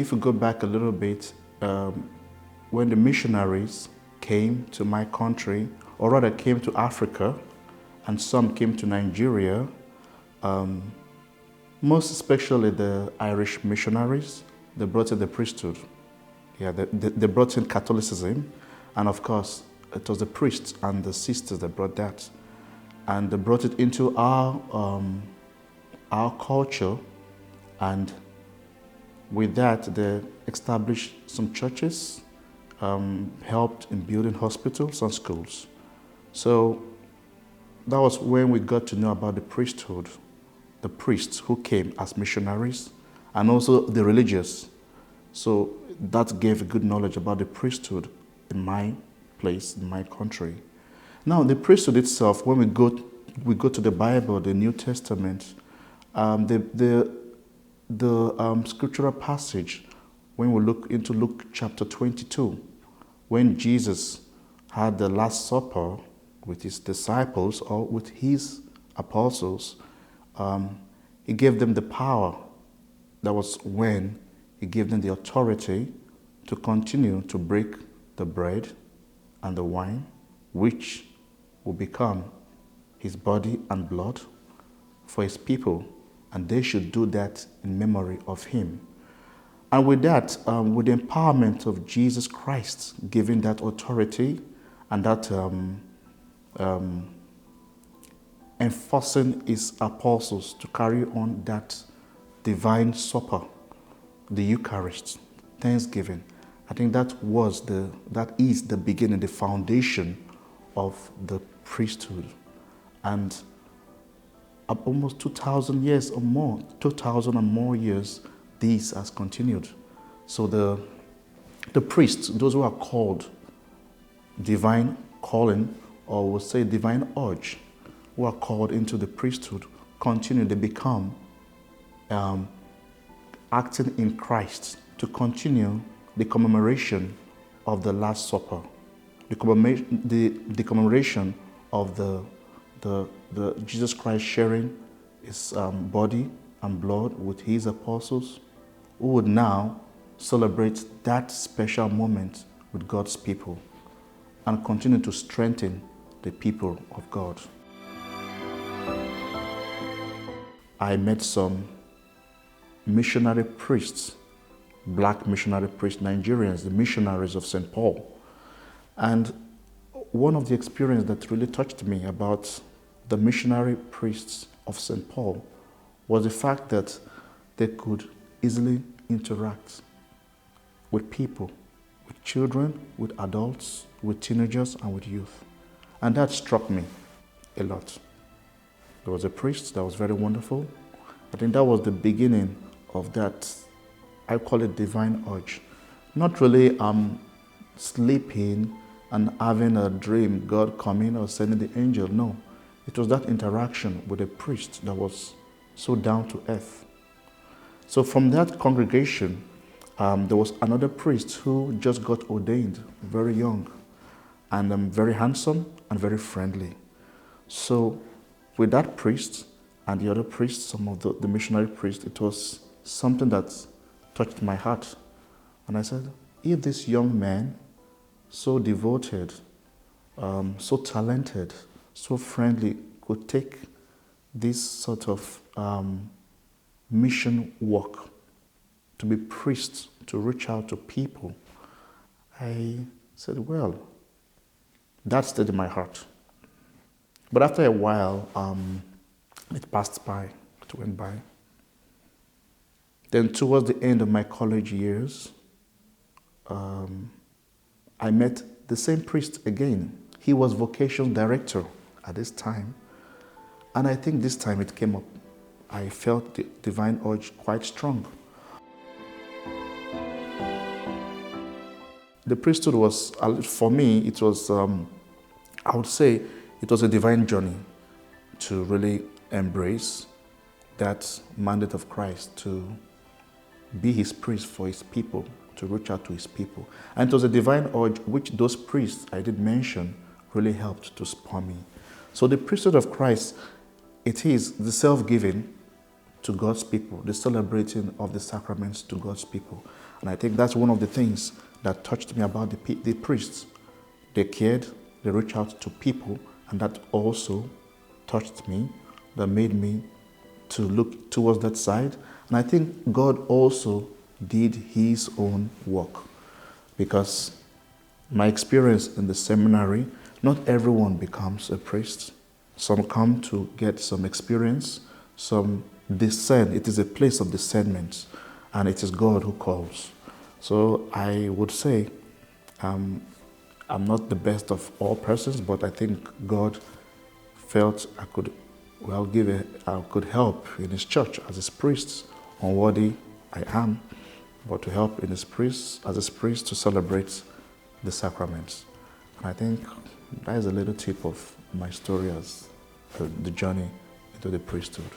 if we go back a little bit, when the missionaries came to my country, or rather came to Africa, and some came to Nigeria, most especially the Irish missionaries, they brought in the priesthood. Yeah, they brought in Catholicism, and of course, it was the priests and the sisters that brought that. And they brought it into our culture, and with that, they established some churches, helped in building hospitals and schools. So that was when we got to know about the priesthood, the priests who came as missionaries, and also the religious. So that gave good knowledge about the priesthood in my place, in my country. Now, the priesthood itself, when we go to the Bible, the New Testament, the scriptural passage, when we look into Luke chapter 22, when Jesus had the Last Supper with his disciples or with his apostles, he gave them the power. That was when he gave them the authority to continue to break the bread and the wine, which will become his body and blood for his people, and they should do that in memory of him. And with that, with the empowerment of Jesus Christ, giving that authority and that enforcing his apostles to carry on that divine supper, the Eucharist, Thanksgiving. I think that is the beginning, the foundation of the priesthood. And almost 2,000 years or more, 2,000 and more years, this has continued. So the priests, those who are called divine calling, or we'll say divine urge, who are called into the priesthood, continue, they become acting in Christ to continue the commemoration of the Last Supper, the commemoration of the Jesus Christ sharing his body and blood with his apostles, who would now celebrate that special moment with God's people and continue to strengthen the people of God. I met some missionary priests, black missionary priests, Nigerians, the missionaries of St. Paul. And one of the experiences that really touched me about the missionary priests of St. Paul was the fact that they could easily interact with people, with children, with adults, with teenagers, and with youth. And that struck me a lot. There was a priest that was very wonderful. I think that was the beginning of that, I call it divine urge. Not really sleeping and having a dream, God coming or sending the angel, no. It was that interaction with a priest that was so down to earth. So from that congregation, there was another priest who just got ordained, very young, and very handsome and very friendly. So with that priest and the other priests, some of the missionary priests, it was something that touched my heart. And I said, if this young man, so devoted, so talented, so friendly, could take this sort of mission work, to be priest, to reach out to people, I said, well, that stayed in my heart. But after a while, it passed by, it went by. Then towards the end of my college years, I met the same priest again. He was vocation director at this time. And I think this time it came up. I felt the divine urge quite strong. The priesthood was, for me, it was, I would say, it was a divine journey to really embrace that mandate of Christ to be his priest for his people, to reach out to his people. And it was a divine urge which those priests I did mention really helped to spur me. So the priesthood of Christ, it is the self-giving, to God's people, the celebrating of the sacraments to God's people. And I think that's one of the things that touched me about the priests. They cared, they reached out to people, and that also touched me, that made me to look towards that side. And I think God also did his own work, because my experience in the seminary, not everyone becomes a priest. Some come to get some experience, some discern. It is a place of discernment, and it is God who calls. So I would say I'm not the best of all persons, but I think God felt I could help in his church as his priest. Unworthy I am, but to help in his priest, as his priest, to celebrate the sacraments. And I think that is a little tip of my story as the journey into the priesthood.